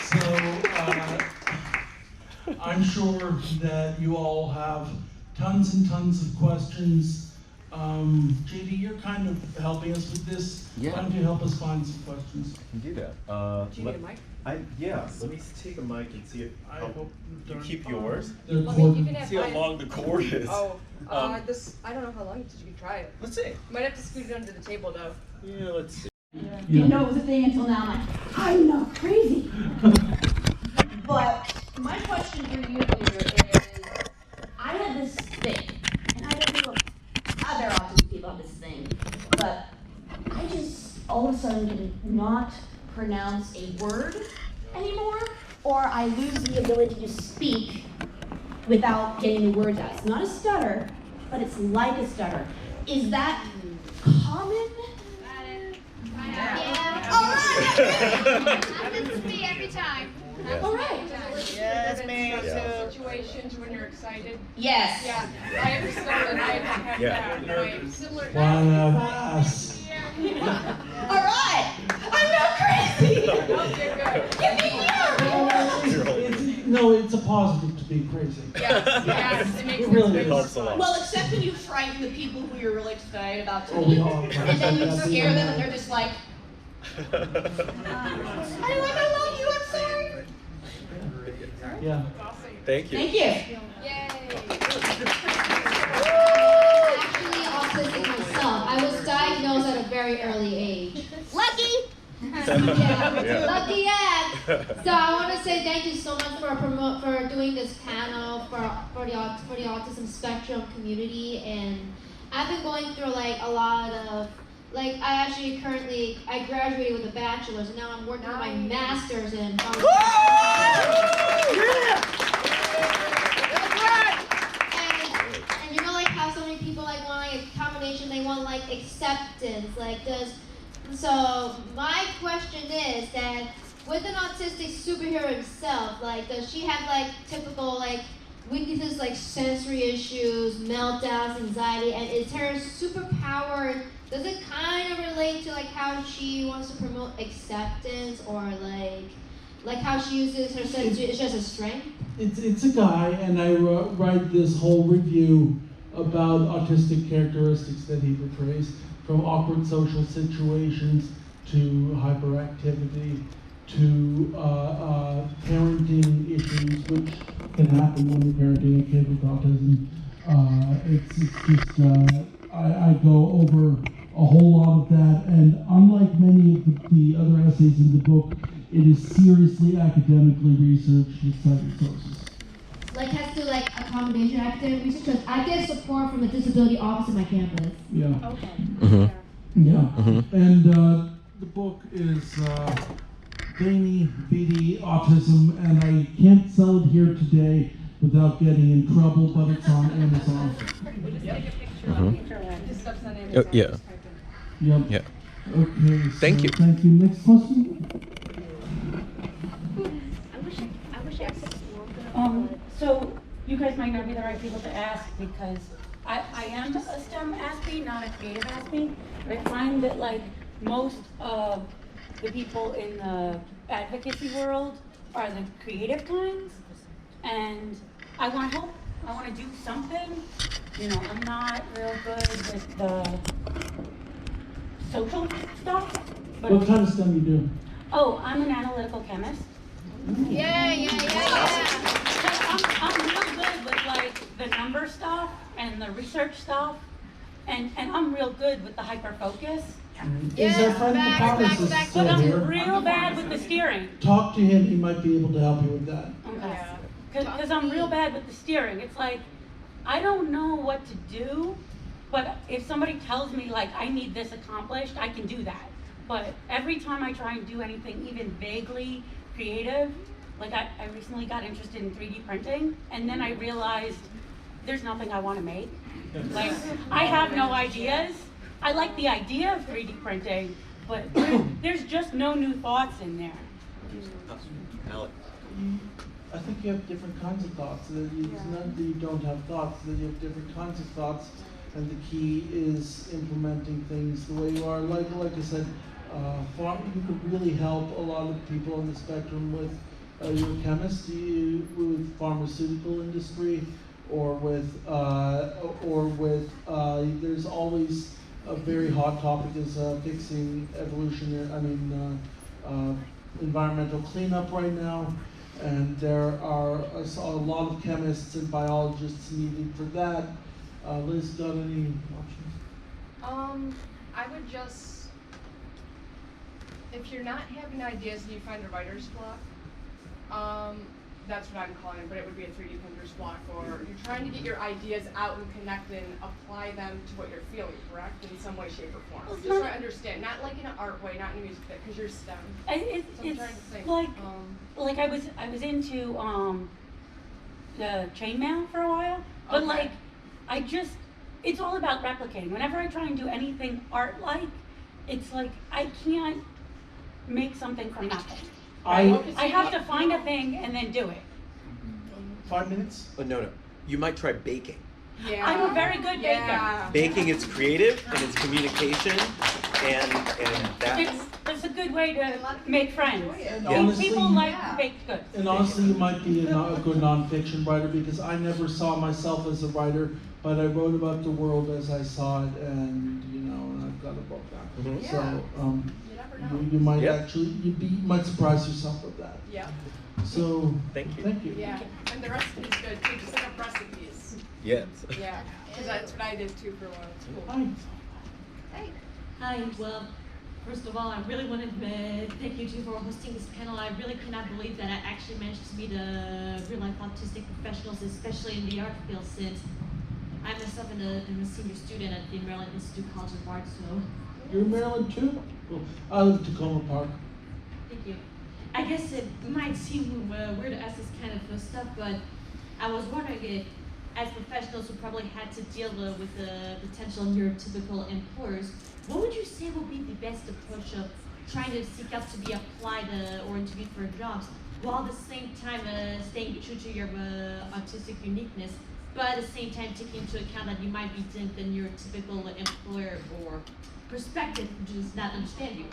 So I'm sure that you all have tons and tons of questions JD, you're kind of helping us with this. Yeah. Why don't you help us find some questions? I can do that. Do you need a mic? Yeah, let me take a mic and see if I hope you keep yours. They're Well, you corded. can have See how mine. long the cord is. Oh, This. I don't know how long it is. You can try it. Let's see. You might have to scoot it under the table though. Yeah, let's see. Didn't know it was a thing until now. I'm like, I'm not crazy. But my question for you here is, I had this thing, and I don't know if other autistic people have this thing, but I just all of a sudden can not pronounce a word anymore, or I lose the ability to speak without getting the words out. It's not a stutter, but it's like a stutter. Is that common? Yeah. All right. Happens to me every time. All right. Yes, me too. Situations when you're excited. Yes. Yeah, I understand and I have Yeah. that. Similar to One that. of us. All right. I'm not crazy. Okay, good. Give me here. No, it's a positive to be crazy. Yes, yes, it makes It really sense. is. Helps a lot. Well, except when you frighten the people who you're really excited about to Oh, we meet, all and then you have scare that. them, and they're just like, I love you. I'm sorry. Yeah. Thank you. Thank you. Yay. Actually autistic myself. I was diagnosed at a very early age. Lucky. Yeah, lucky yet. So I want to say thank you so much for doing this panel for the autism spectrum community, and I've been going through like a lot of like I graduated with a bachelor's and now I'm working on my master's in and you know like how so many people like want like a combination, they want like acceptance, so my question is that with an autistic superhero himself, like does she have like typical like weaknesses like sensory issues, meltdowns, anxiety, and is her superpower, does it kind of relate to like how she wants to promote acceptance or like how she uses her sensory issues as a strength? It's a guy, and I write this whole review about autistic characteristics that he portrays, from awkward social situations to hyperactivity to parenting issues, which can happen when you're parenting a kid with autism. It's just, I go over a whole lot of that, and unlike many of the other essays in the book, it is seriously academically researched with cited sources. Like has to like accommodation academic research, because I get support from the disability office in my campus. Yeah. Okay. Yeah. And the book is Veiny BD Autism, and I can't sell it here today without getting in trouble, but it's on Amazon. We'll just take a picture of it. Just stuff's on Amazon. Yeah. Just type in. Yep. Yeah. Okay. Thank you. Thank you. Next question. So you guys might not be the right people to ask because I am a STEM aspie, not a creative aspie. But I find that like most of the people in the advocacy world are the creative kinds, and I want to help. I want to do something. You know, I'm not real good with the social stuff. But What kind of STEM you do? oh, I'm an analytical chemist. Yeah. I'm real good with like the number stuff and the research stuff, and I'm real good with the hyper focus. Is our friend the pharmacist But still I'm here? real bad with the steering. Talk to him. He might be able to help you with that. Okay. Because I'm real bad with the steering. It's like I don't know what to do, but if somebody tells me like I need this accomplished, I can do that. But every time I try and do anything even vaguely creative, like I recently got interested in 3D printing, and then I realized there's nothing I want to make. Like I have no ideas. I like the idea of 3D printing, but there's just no new thoughts in there. Alec. I think you have different kinds of thoughts. It's not that you don't have thoughts, that you have different kinds of thoughts, and the key is implementing things the way you are. Like I said, you could really help a lot of people on the spectrum with your chemistry, with pharmaceutical industry, or with there's always a very hot topic is fixing environmental cleanup right now, and there are a lot of chemists and biologists needed for that. Liz, got any options? I would just, if you're not having ideas and you find a writer's block, that's what I'm calling it, but it would be a 3D printer's block, or you're trying to get your ideas out and connect and apply them to what you're feeling, correct? In some way, shape, or form. Well, Just so I understand, not like in an art way, not in a music way, because you're STEM. So I'm trying to think, like I was into the chainmail for a while, but Okay. it's all about replicating. Whenever I try and do anything art-like, it's like I can't make something from nothing. I have to find a thing and then do it. 5 minutes? Oh, no. You might try baking. Yeah. I'm a very good baker. Baking, it's creative and it's communication, and that. It's a good way to make friends. And Yeah. honestly, People like baked goods. And honestly, you might be a good nonfiction writer, because I never saw myself as a writer, but I wrote about the world as I saw it, and I've got a book now. Mhm. So You never know. you might Yep. actually you might surprise yourself with that. Yeah. So Thank you. Thank you. Yeah. And the recipe's good too. Just look up recipes. Yes. Yeah. Because that's what I did too for a while. It's cool. Hi. Hi, well, first of all, I really want to thank you two for hosting this panel. I really cannot believe that I actually managed to meet real-life autistic professionals, especially in the art field, since I myself am a senior student at the Maryland Institute College of Art, so... You're in Maryland too? Well, I live in Tacoma Park. Thank you. I guess it might seem weird to ask this kind of stuff, but I was wondering if, as professionals who probably had to deal with potential neurotypical employers, what would you say would be the best approach of trying to seek out to be applied or interviewed for jobs, while at the same time staying true to your autistic uniqueness, but at the same time taking into account that you might be deemed the neurotypical employer or perspective who does not understand you?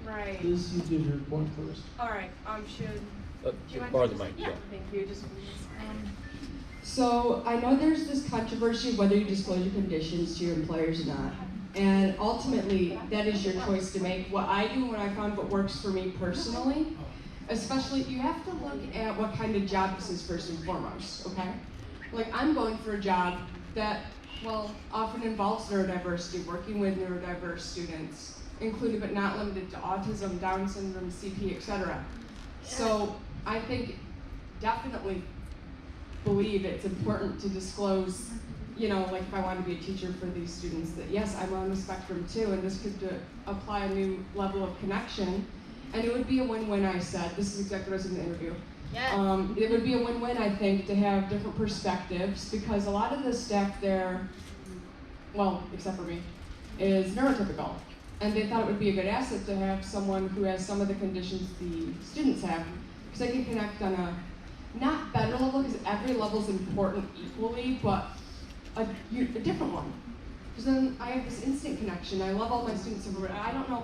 Right. Liz, you give your point first. All right. Should do you want borrow to the mic, yeah. Thank you. So I know there's this controversy whether you disclose your conditions to your employers or not. And ultimately, that is your choice to make. What I do, what I found what works for me personally, especially, you have to look at what kind of job this is first and foremost, okay? Like, I'm going for a job that, well, often involves neurodiversity, working with neurodiverse students, included but not limited to autism, Down syndrome, CP, etc. So I think definitely believe it's important to disclose, like if I want to be a teacher for these students, that yes, I'm on the spectrum too, and this could apply a new level of connection. And it would be a win-win, I said. This is exactly what I was in the interview. Yeah. It would be a win-win, I think, to have different perspectives, because a lot of the staff there, well, except for me, is neurotypical. And they thought it would be a good asset to have someone who has some of the conditions the students have, because they can connect on a not better level, because every level is important equally, but a different one. Because then I have this instant connection. I love all my students everywhere. I don't know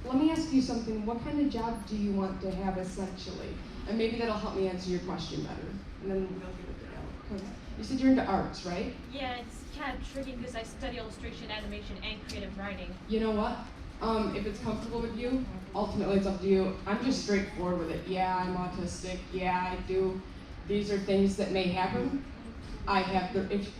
let me ask you something. What kind of job do you want to have essentially? And maybe that'll help me answer your question better. And then we'll give it to Alec. You said you're into arts, right? Yeah, it's kind of tricky because I study illustration, animation, and creative writing. You know what? If it's comfortable with you, ultimately it's up to you. I'm just straightforward with it. Yeah, I'm autistic. Yeah, I do. These are things that may happen. I have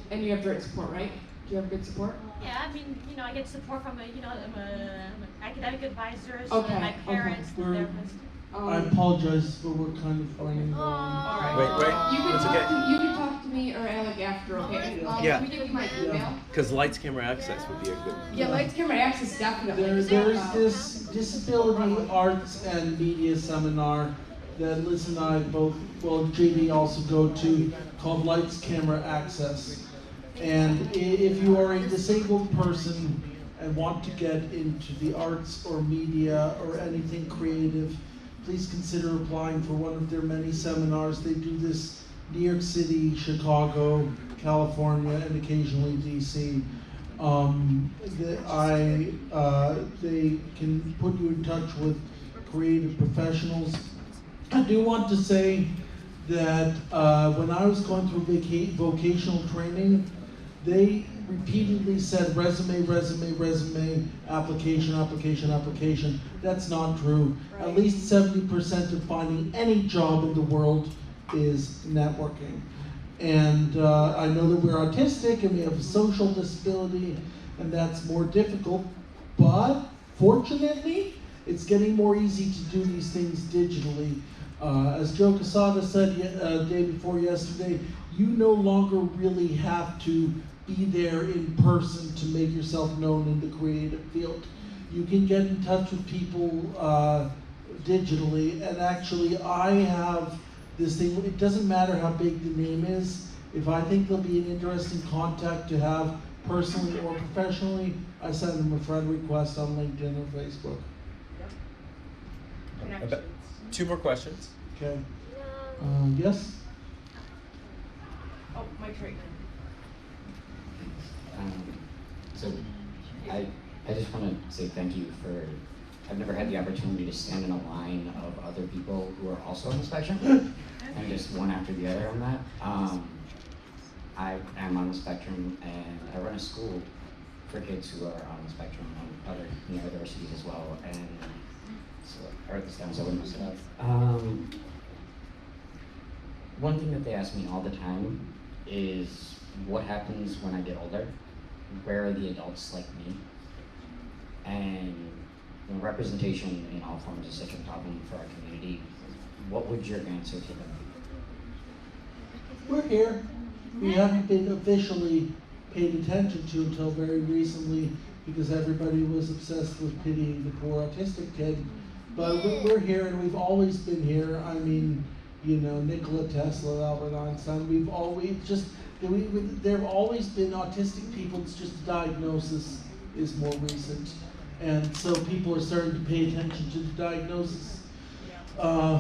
and you have direct support, right? Do you have good support? Yeah, I mean, I get support from I'm an academic advisor, Okay, my parents, the therapist. I apologize, but we're kind of running long. All right. Wait. You can, That's talk okay. you can talk to me or Alec after, okay? Yeah. Let me give you my email. Because lights, camera, access would be a good. Yeah, lights, camera, access, definitely. There's this disability arts and media seminar that Liz and I JD also go to, called Lights, Camera, Access. And if you are a disabled person and want to get into the arts or media or anything creative, please consider applying for one of their many seminars. They do this New York City, Chicago, California, and occasionally DC. They can put you in touch with creative professionals. I do want to say that when I was going through vocational training, they repeatedly said resume, resume, resume, application, application, application. That's not true. Right. At least 70% of finding any job in the world is networking. And I know that we're autistic and we have a social disability, and that's more difficult, but fortunately, it's getting more easy to do these things digitally. As Joe Casada said day before yesterday, you no longer really have to be there in person to make yourself known in the creative field. You can get in touch with people digitally, and actually I have this thing, it doesn't matter how big the name is, if I think there'll be an interesting contact to have personally or professionally, I send them a friend request on LinkedIn or Facebook. About 2 more questions. Okay. Yes? Oh, Mike's right. So I just want to say thank you for, I've never had the opportunity to stand in a line of other people who are also on the spectrum, and just one after the other on that. I am on the spectrum, and I run a school for kids who are on the spectrum and other universities as well, and so I wrote this down so I wouldn't mess it up. One thing that they ask me all the time is, what happens when I get older? Where are the adults like me? And representation in all forms is such a problem for our community. What would your answer to them be? We're here. We haven't been officially paid attention to until very recently because everybody was obsessed with pitying the poor autistic kid. But we're here, and we've always been here. I mean, you know, Nikola Tesla, Albert Einstein, we've always just, there have always been autistic people. It's just the diagnosis is more recent. And so people are starting to pay attention to the diagnosis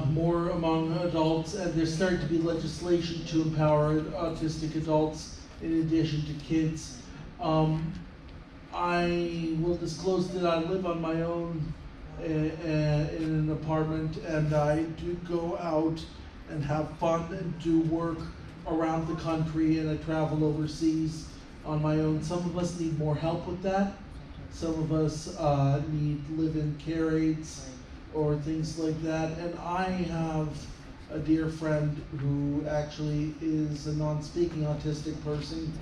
more among adults, and there's starting to be legislation to empower autistic adults in addition to kids. I will disclose that I live on my own in an apartment, and I do go out and have fun and do work around the country, and I travel overseas on my own. Some of us need more help with that. Some of us need live-in care aids or things like that. And I have a dear friend who actually is a non-speaking autistic person,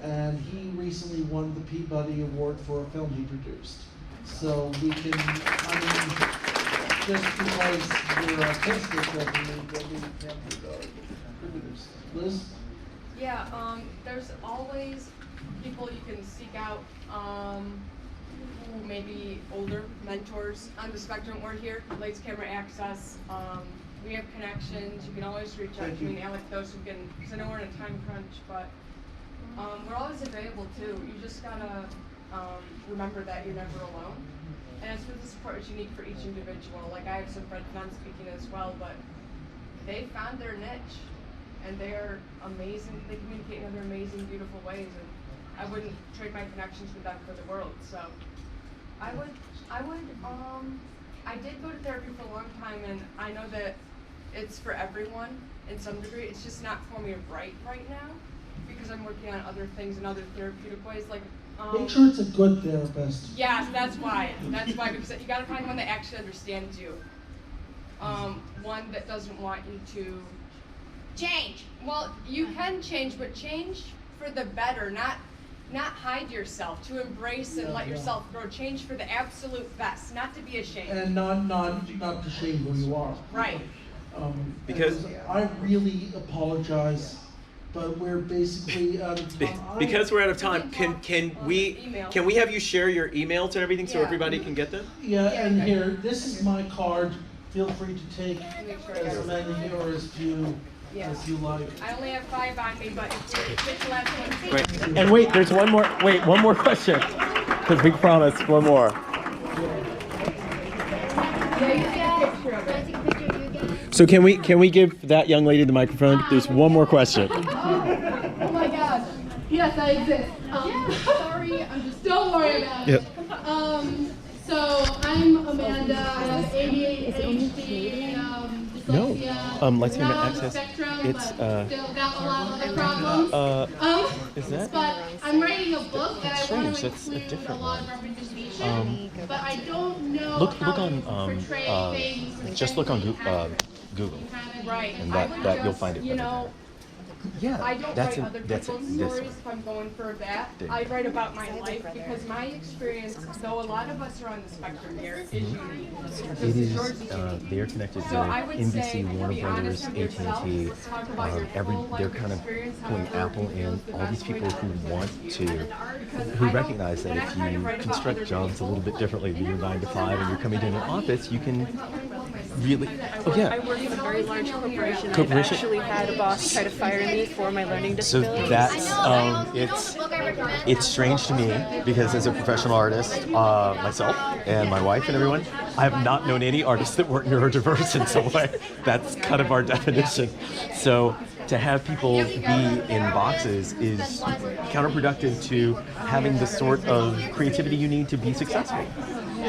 and he recently won the Peabody Award for a film he produced. So we can, I mean, just because we're autistic doesn't mean that we can't be the contributors. Liz? Yeah, there's always people you can seek out who may be older mentors on the spectrum. We're here, Lights Camera Access. We have connections. You can always reach out to me and Alec, those who can, because I know we're in a time crunch, but we're always available too. You just gotta remember that you're never alone. And as for the support, it's unique for each individual. Like I have some friends non-speaking as well, but they found their niche, and they are amazing. They communicate in other amazing, beautiful ways, and I wouldn't trade my connections with them for the world. So I did go to therapy for a long time, and I know that it's for everyone in some degree. It's just not for me right now, because I'm working on other things and other therapeutic ways. Like make sure it's a good therapist. Yes, that's why. That's why, because you gotta find one that actually understands you. One that doesn't want you to change. Well, you can change, but change for the better, not hide yourself, to embrace and let yourself grow. Change for the absolute best, not to be ashamed. And not to shame who you are. Right. Because I really apologize, but we're basically out of time. Because we're out of time, can we have you share your emails and everything so everybody can get them? Yeah, and here, this is my card. Feel free to take as many or as few as you like. I only have 5 on me, but if you get the last one. Right. And wait, there's one more question. Because we promised one more. So can we give that young lady the microphone? There's one more question. Oh my gosh. Yes, I exist. Sorry, don't worry about it. So I'm Amanda. I have ADHD. The No. dyslexia, Light Speed not on the Access. spectrum, It's but still got a lot of other problems. is that? But I'm writing a book and I want Strange, to that's a include a different lot of one. representation, but I don't know Look how on to portray things. just look on Google, Right. and that you'll find it. You better know, there. I don't that's write other that's people's this stories if I'm going for that. There. I write about my life because my experience, though a lot of us are on the spectrum here, is unique. It is. Yours is unique. They are connected to So I would say, NBC, Warner be honest Brothers, with yourself. AT&T. Let's talk about your full They're life kind of experience, pulling however Apple you feel in. is the All these best way people to who want to, Because who I don't- recognize that when I if try to you write about construct other jobs a people, little bit differently than your 9 to 5, and you're coming to an office, you can really. Oh I yeah. work in a very large corporation. I've Corporation? actually had a boss try to fire me for my learning So disability. that's it's strange to me because as a professional artist, myself and my wife and everyone, I have not known any artists that weren't neurodiverse in some way. That's kind of our definition. So to have people be in boxes is counterproductive to having the sort of creativity you need to be successful.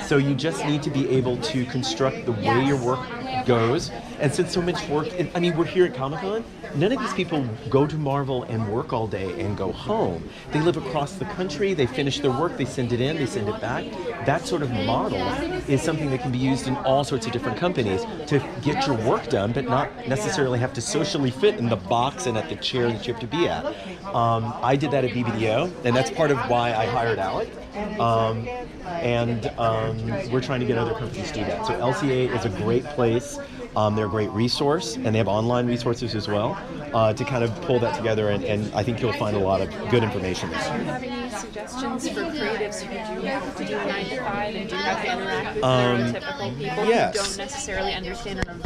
So you just need to be able to construct the way your work goes. And since so much work, I mean, we're here at Comic-Con, none of these people go to Marvel and work all day and go home. They live across the country, they finish their work, they send it in, they send it back. That sort of model is something that can be used in all sorts of different companies to get your work done, but not necessarily have to socially fit in the box and at the chair that you have to be at. I did that at BBDO, and that's part of why I hired Alec. We're trying to get other companies to do that. So LCA is a great place. They're a great resource, and they have online resources as well to kind of pull that together, and I think you'll find a lot of good information there. Do you have any suggestions for creatives who do have to do a 9 to 5 and do have to interact with neurotypical people who don't necessarily understand it on